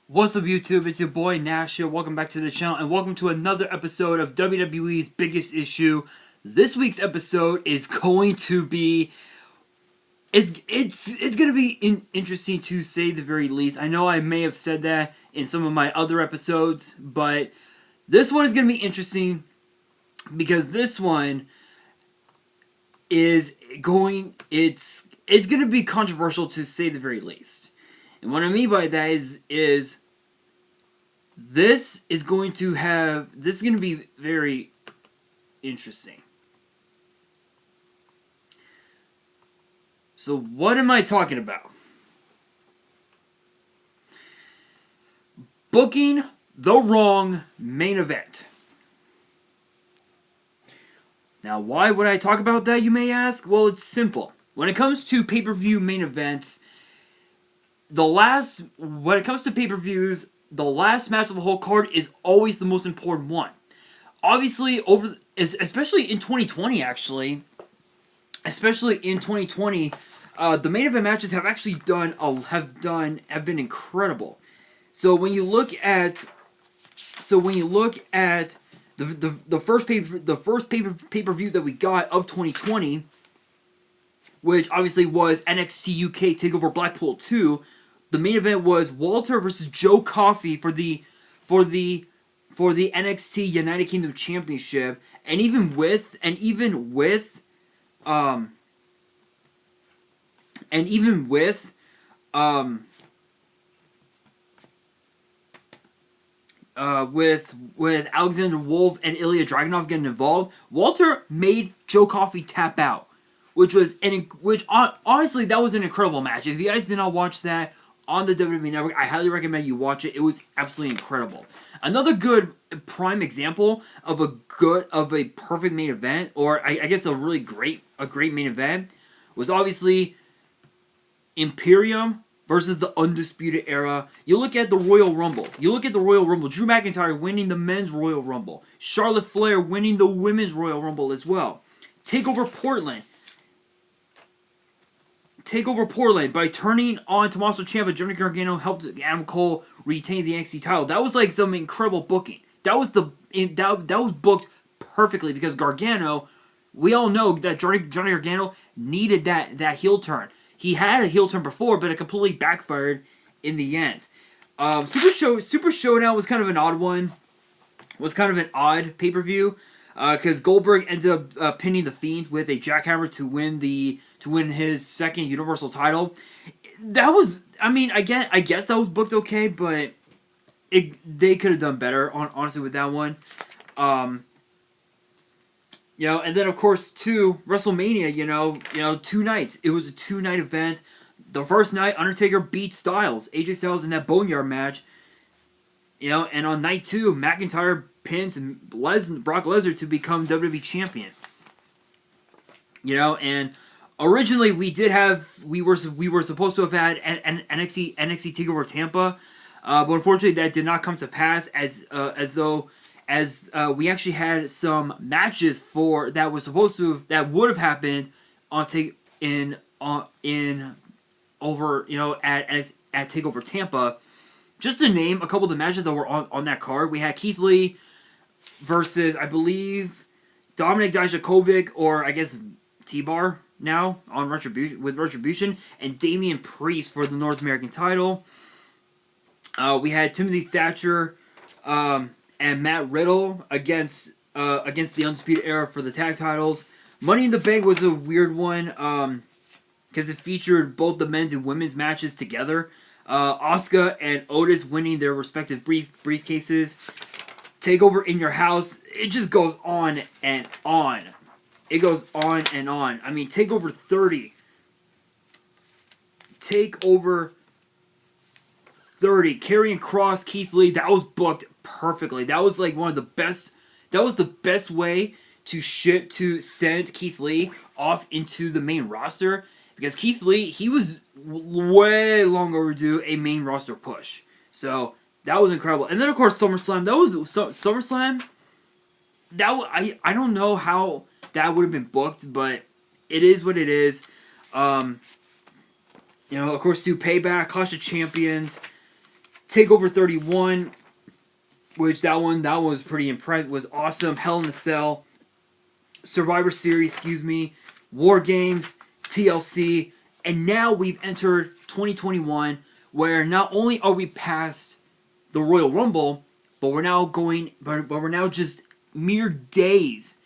What's up, YouTube? It's your boy Nash here. Welcome back to the channel, and welcome to another episode of WWE's Biggest Issue. This week's episode is going to be it's going to be interesting to say the very least. I know I may have said that in some of my other episodes, but this one is going to be interesting because this one is it's going to be controversial to say the very least. And what I mean by that is this is going to be very interesting. So what am I talking about? Booking the wrong main event. Now, why would I talk about that, you may ask? Well, it's simple. When it comes to pay-per-view main events, when it comes to pay-per-views, the last match of the whole card is always the most important one. Obviously, especially in 2020, the main event matches have actually have been incredible. So when you look at the first pay-per-view that we got of 2020, which obviously was NXT UK TakeOver Blackpool 2. The main event was Walter versus Joe Coffey for the NXT United Kingdom Championship, and even with Alexander Wolf and Ilya Dragunov getting involved, Walter made Joe Coffey tap out, which honestly, that was an incredible match. If you guys did not watch that on the WWE Network, I highly recommend you watch it. It was absolutely incredible. Another good prime example of a perfect main event, or I guess a great main event, was obviously Imperium versus the Undisputed Era. You look at the Royal Rumble. Drew McIntyre winning the Men's Royal Rumble. Charlotte Flair winning the Women's Royal Rumble as well. TakeOver Portland by turning on Tommaso Ciampa. Johnny Gargano helped Adam Cole retain the NXT title. That was like some incredible booking. That was booked perfectly because Gargano, we all know that Johnny Gargano needed that heel turn. He had a heel turn before, but it completely backfired in the end. Super Showdown was kind of an odd one. Was kind of an odd pay-per-view because Goldberg ended up pinning the Fiend with a jackhammer to win his second Universal title. That was, I guess that was booked okay, but they could have done better honestly with that one. And then of course WrestleMania, 2 nights. It was a 2-night event. The first night, Undertaker beat AJ Styles in that Boneyard match. And on night 2, McIntyre pins Brock Lesnar to become WWE champion. And originally we were supposed to have had an NXT TakeOver Tampa, but unfortunately that did not come to pass as we actually had some matches that would have happened at TakeOver Tampa. Just to name a couple of the matches that were on that card, we had Keith Lee versus, I believe, Dominik Dijakovic, or I guess T-Bar now on Retribution, and Damian Priest for the North American title. We had Timothy Thatcher and Matt Riddle against the Undisputed Era for the tag titles. Money in the Bank was a weird one because it featured both the men's and women's matches together. Asuka and Otis winning their respective briefcases. TakeOver in Your House. It just goes on and on. It goes on and on. TakeOver 30. TakeOver 30. Karrion Kross, Keith Lee. That was booked perfectly. That was like one of the best. That was the best way to send Keith Lee off into the main roster. Because Keith Lee, he was way long overdue a main roster push. So that was incredible. And then of course SummerSlam. SummerSlam. I don't know how that would have been booked, but it is what it is. Of course, through Payback, Clash of Champions, Takeover 31, which that was pretty impressive, was awesome. Hell in a Cell, Survivor Series, War Games, TLC, and now we've entered 2021, where not only are we past the Royal Rumble, but we're now just mere days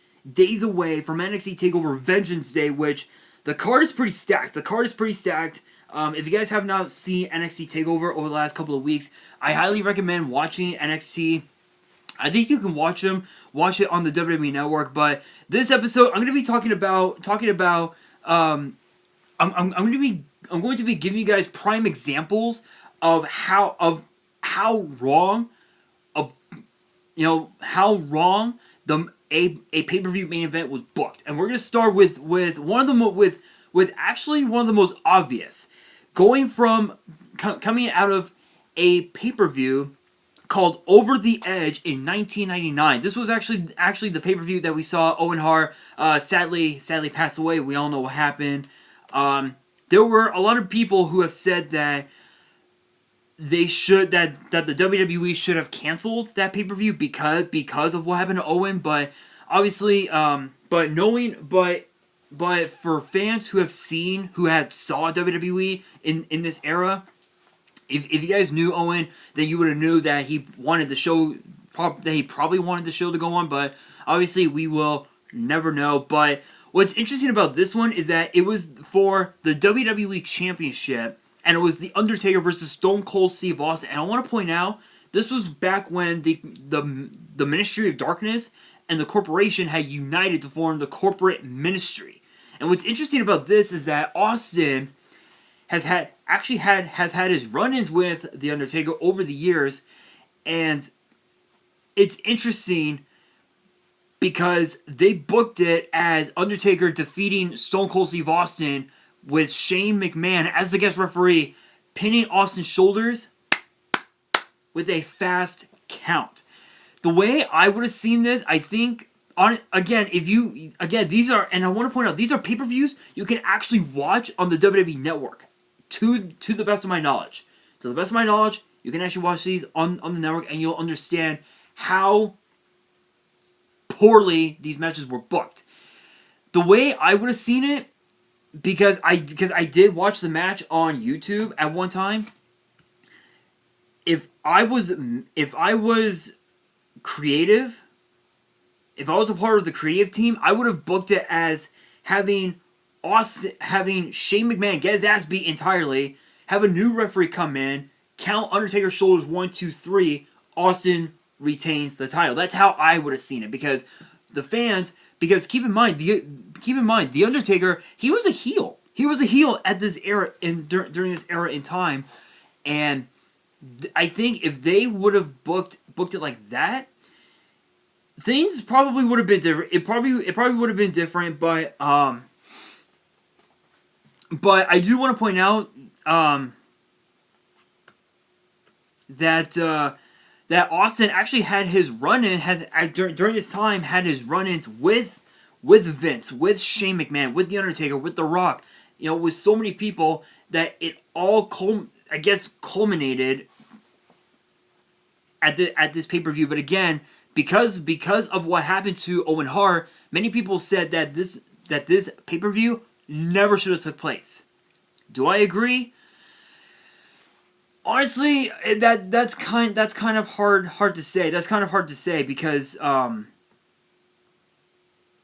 away from NXT TakeOver Vengeance Day, which the card is pretty stacked. If you guys have not seen NXT TakeOver over the last couple of weeks, I highly recommend watching NXT. I think you can watch it on the WWE Network. But this episode, I'm going to be talking about. I'm going to be giving you guys prime examples of how wrong a pay-per-view main event was booked. And we're going to start with one of the actually one of the most obvious, coming out of a pay-per-view called Over the Edge in 1999. This was actually the pay-per-view that we saw Owen Hart sadly pass away. We all know what happened. There were a lot of people who have said that the WWE should have canceled that pay-per-view because of what happened to Owen, but obviously but for fans who had saw WWE in this era, if you guys knew Owen, then you would have knew that he wanted the show, that he probably wanted the show to go on, but obviously we will never know. But what's interesting about this one is that it was for the WWE Championship, and it was The Undertaker versus Stone Cold Steve Austin. And I want to point out, this was back when the Ministry of Darkness and the corporation had united to form the Corporate Ministry. And what's interesting about this is that Austin has had his run-ins with The Undertaker over the years, and it's interesting because they booked it as Undertaker defeating Stone Cold Steve Austin with Shane McMahon as the guest referee, pinning Austin's shoulders with a fast count. The way I would have seen this, I think, these are, and I want to point out, these are pay-per-views you can actually watch on the WWE Network. To the best of my knowledge. To the best of my knowledge, you can actually watch these on the network, and you'll understand how poorly these matches were booked. The way I would have seen it, because I did watch the match on YouTube at one time. If I was creative, if I was a part of the creative team, I would have booked it as having Shane McMahon get his ass beat entirely, have a new referee come in, count Undertaker's shoulders 1, 2, 3, Austin retains the title. That's how I would have seen it, because the fans. Because keep in mind, The Undertaker, he was a heel. He was a heel at this era during this era in time, and I think if they would have booked it like that, things probably would have been different. It probably would have been different, but I do want to point out that Austin actually had his run-in, during this time, had his run-ins with Vince, with Shane McMahon, with The Undertaker, with The Rock, with so many people, that it all culminated at this pay-per-view. But again, because of what happened to Owen Hart, many people said that this pay-per-view never should have took place. Do I agree? Honestly, that's kind of hard to say. That's kind of hard to say because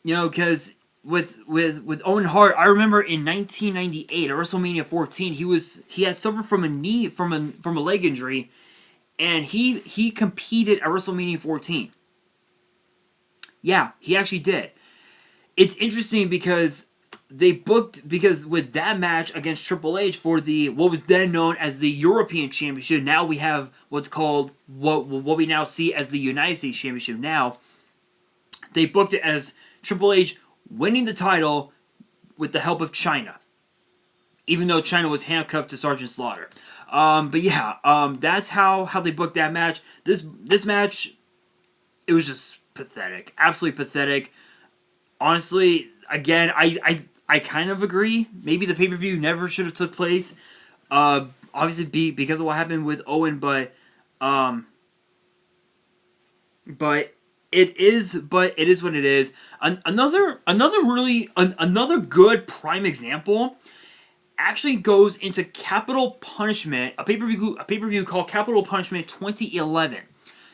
because with Owen Hart, I remember in 1998 at WrestleMania 14, he had suffered from a leg injury, and he competed at WrestleMania 14. Yeah, he actually did. It's interesting because with that match against Triple H for what was then known as the European Championship, now we have what's called what we now see as the United States Championship. Now they booked it as Triple H winning the title with the help of China, even though China was handcuffed to Sergeant Slaughter. But yeah, that's how they booked that match. This match, it was just pathetic, absolutely pathetic. Honestly, again, I kind of agree. Maybe the pay-per-view never should have took place. Obviously, because of what happened with Owen, but Um, but it is what it is. Another good prime example actually goes into Capital Punishment, a pay-per-view called Capital Punishment 2011.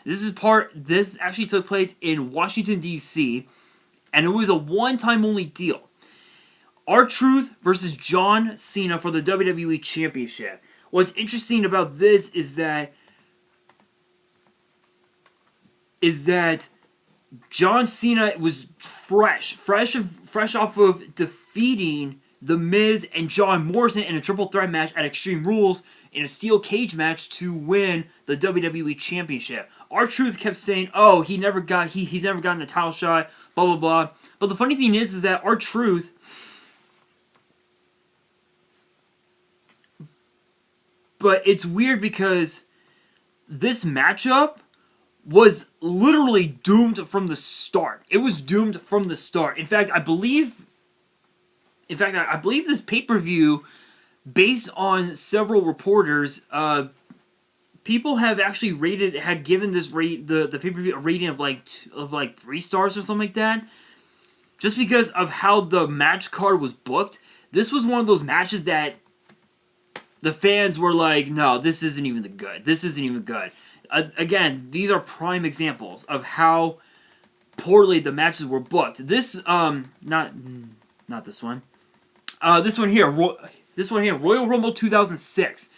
This actually took place in Washington D.C. and it was a one-time only deal. R-Truth versus John Cena for the WWE Championship. What's interesting about this is that John Cena was fresh off of defeating The Miz and John Morrison in a triple threat match at Extreme Rules in a steel cage match to win the WWE Championship. R-Truth kept saying, "Oh, he's never gotten a title shot, blah blah blah." But the funny thing is that R-Truth, but it's weird because this matchup was literally doomed from the start. It was doomed from the start. In fact, I believe this pay-per-view, based on several reporters, people have actually given this the pay-per-view a rating of like 3 stars or something like that. Just because of how the match card was booked. This was one of those matches that the fans were like, "No, this isn't even good. This isn't even good." Again, these are prime examples of how poorly the matches were booked. This, not this one. This one here, Royal Rumble 2006.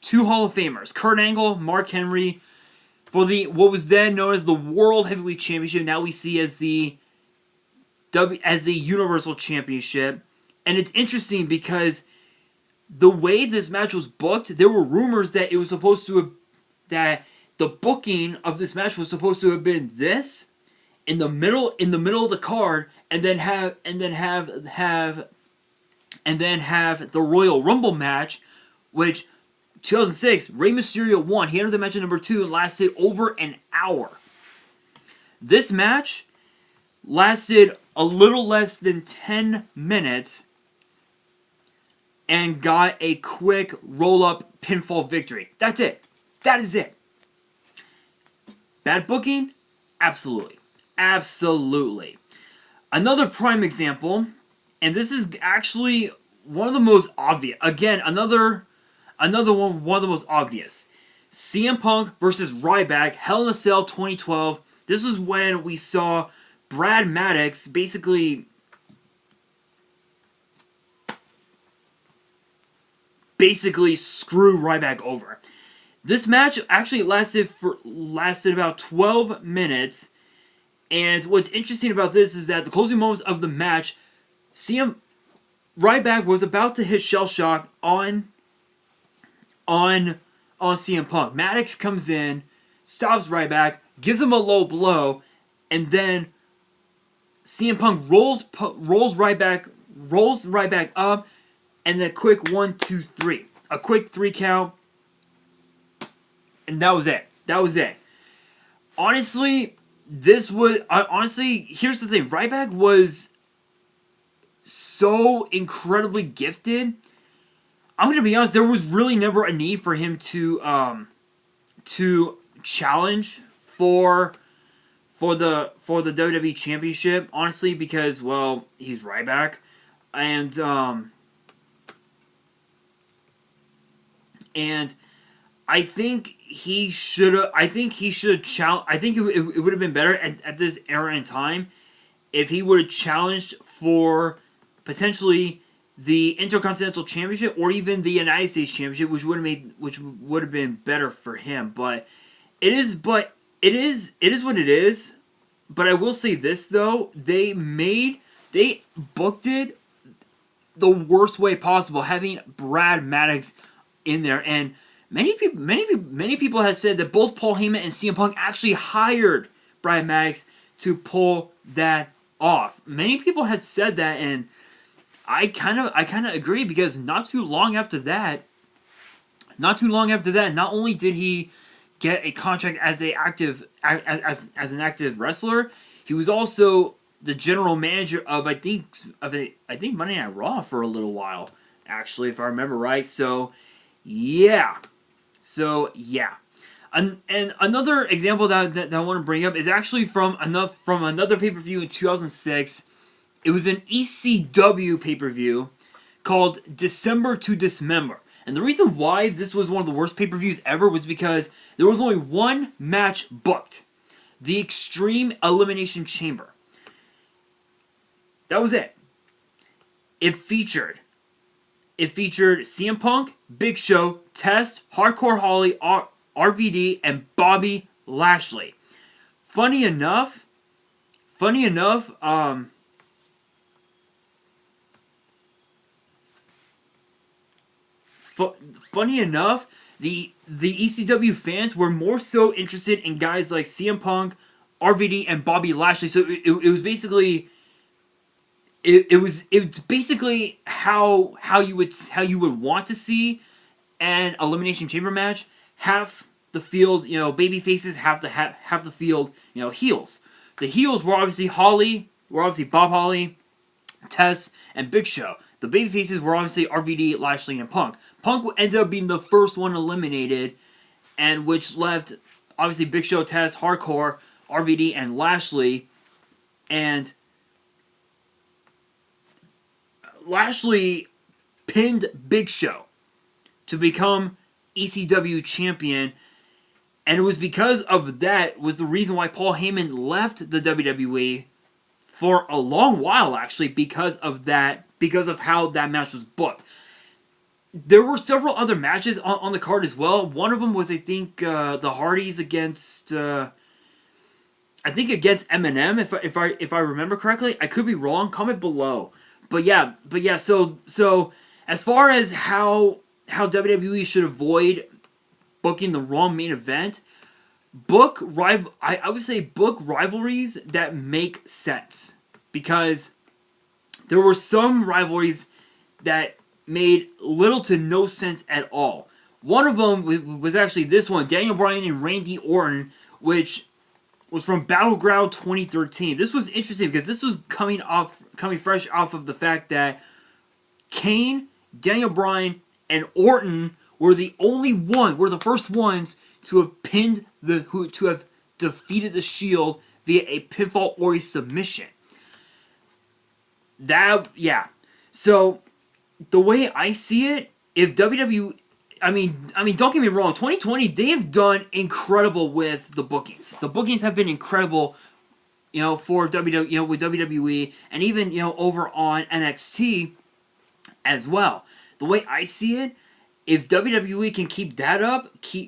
2 Hall of Famers, Kurt Angle, Mark Henry, for what was then known as the World Heavyweight Championship. Now we see as the Universal Championship, and it's interesting because the way this match was booked, there were rumors that that the booking of this match was supposed to have been this in the middle of the card, and then have the Royal Rumble match, which 2006 Rey Mysterio won. He entered the match at number 2 and lasted over an hour. This match lasted a little less than 10 minutes and got a quick roll-up pinfall victory. That's it. That is it. Bad booking? Absolutely. Absolutely. Another prime example, and this is actually one of the most obvious. Again, another one of the most obvious. CM Punk versus Ryback, Hell in a Cell 2012. This is when we saw Brad Maddox basically screw Ryback over. This match actually lasted about 12 minutes, and what's interesting about this is that the closing moments of the match, Ryback was about to hit Shell Shock on CM Punk. Maddox comes in, stops Ryback, gives him a low blow, and then CM Punk rolls Ryback up, and then a quick 1, 2, 3, a quick 3 count. And that was it. Honestly, here's the thing. Ryback was so incredibly gifted. I'm going to be honest, there was really never a need for him to challenge for the WWE Championship, honestly, because, well, he's Ryback. And I think he should have. I think it would have been better at this era and time if he would have challenged for potentially the Intercontinental Championship or even the United States Championship, which would have been better for him. But it is what it is. But I will say this though: they booked it the worst way possible, having Brad Maddox in there. And many people have said that both Paul Heyman and CM Punk actually hired Brad Maddox to pull that off. Many people had said that, and I kind of agree, because not too long after that, not only did he get a contract as an active wrestler, he was also the general manager of I think Monday Night Raw for a little while, actually, if I remember right. So yeah. And another example that I want to bring up is actually from another pay-per-view in 2006. It was an ECW pay-per-view called December to Dismember. And the reason why this was one of the worst pay-per-views ever was because there was only one match booked. The Extreme Elimination Chamber. That was it. It featured CM Punk, Big Show, Test, Hardcore Holly, RVD, and Bobby Lashley. Funny enough, funny enough, the ECW fans were more so interested in guys like CM Punk, RVD, and Bobby Lashley. So it was basically it's basically how you would want to see an Elimination Chamber match. Half the field, baby faces, half the field, heels. The heels were obviously Bob Holly, Tess, and Big Show. The baby faces were obviously RVD, Lashley, and Punk. Punk ended up being the first one eliminated, and which left obviously Big Show, Tess, Hardcore, RVD, and Lashley. And Lashley pinned Big Show to become ECW champion, and it was because of that was the reason why Paul Heyman left the WWE for a long while, actually, because of how that match was booked. There were several other matches on the card as well. One of them was, I think, the Hardys against Eminem, if I remember correctly. I could be wrong. Comment below. But yeah. So as far as how WWE should avoid booking the wrong main event, I would say book rivalries that make sense, because there were some rivalries that made little to no sense at all. One of them was actually this one, Daniel Bryan and Randy Orton, which was from Battleground 2013. This was interesting because this was coming fresh off of the fact that Kane, Daniel Bryan, and Orton were the first ones to have defeated the Shield via a pinfall or a submission. So the way I see it, if WWE, I mean, don't get me wrong, 2020 they have done incredible with the bookings. The bookings have been incredible, for with WWE, and even over on NXT as well. The way I see it, if WWE can keep that up, do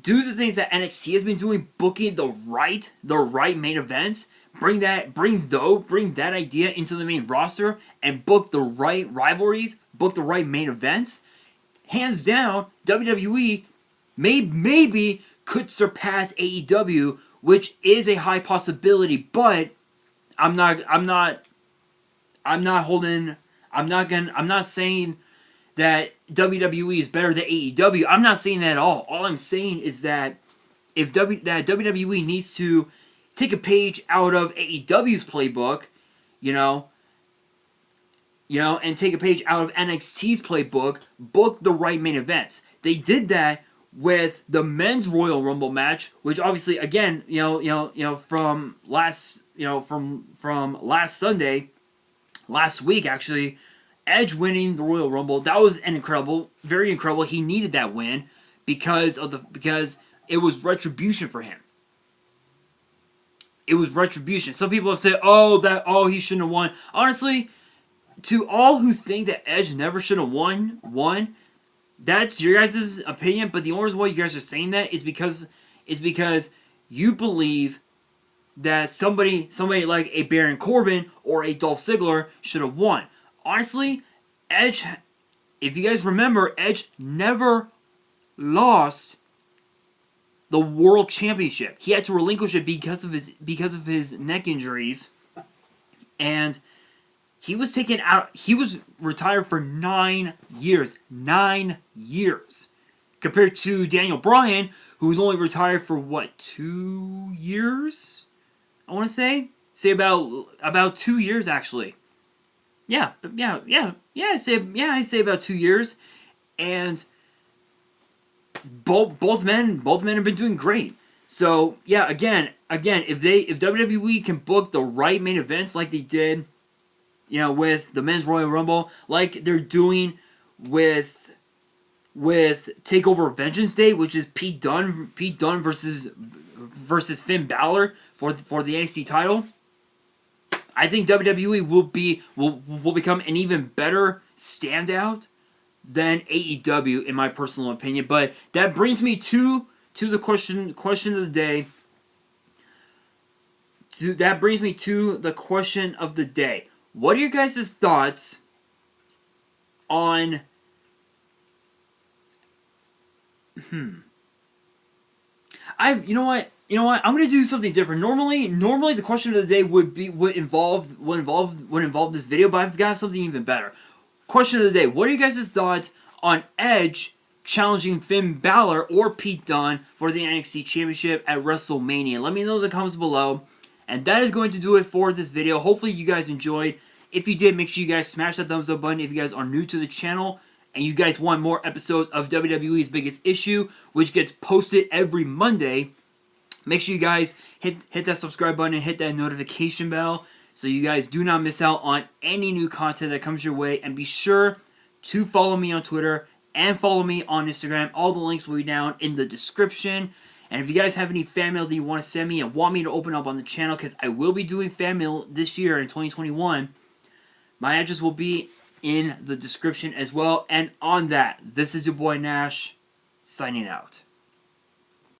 the things that NXT has been doing, booking the right main events, bring that idea into the main roster, and book the right rivalries, book the right main events, hands down, WWE maybe could surpass AEW, which is a high possibility. But I'm not saying that WWE is better than AEW. I'm not saying that at all. All I'm saying is that that WWE needs to take a page out of AEW's playbook, and take a page out of NXT's playbook, book the right main events. They did that with the men's Royal Rumble match, which obviously, again, from last Sunday, last week actually, Edge winning the Royal Rumble. That was very incredible. He needed that win because it was retribution for him. It was retribution. Some people have said, he shouldn't have won. Honestly, to all who think that Edge never should have won, that's your guys' opinion. But the only reason why you guys are saying that is because you believe that somebody like a Baron Corbin or a Dolph Ziggler should have won. Honestly, Edge, if you guys remember, Edge never lost the World Championship. He had to relinquish it because of his neck injuries, and he was taken out. He was retired for 9 years. 9 years. Compared to Daniel Bryan, who was only retired for 2 years? I want to say about 2 years actually. I say about 2 years, and both men have been doing great. So yeah, again, if WWE can book the right main events like they did, with the Men's Royal Rumble, like they're doing with Takeover Vengeance Day, which is Pete Dunne versus Finn Balor for the NXT title. I think WWE will become an even better standout than AEW, in my personal opinion. But that brings me to the question of the day. That brings me to the question of the day. What are your guys' thoughts on? You know what? I'm gonna do something different. Normally the question of the day would involve this video, but I've got something even better. Question of the day: what are you guys' thoughts on Edge challenging Finn Balor or Pete Dunne for the NXT Championship at WrestleMania? Let me know in the comments below. And that is going to do it for this video. Hopefully you guys enjoyed. If you did, make sure you guys smash that thumbs up button. If you guys are new to the channel and you guys want more episodes of WWE's Biggest Issue, which gets posted every Monday, make sure you guys hit that subscribe button and hit that notification bell so you guys do not miss out on any new content that comes your way. And be sure to follow me on Twitter and follow me on Instagram. All the links will be down in the description. And if you guys have any fan mail that you want to send me and want me to open up on the channel, because I will be doing fan mail this year in 2021, my address will be in the description as well. And on that, this is your boy Nash, signing out.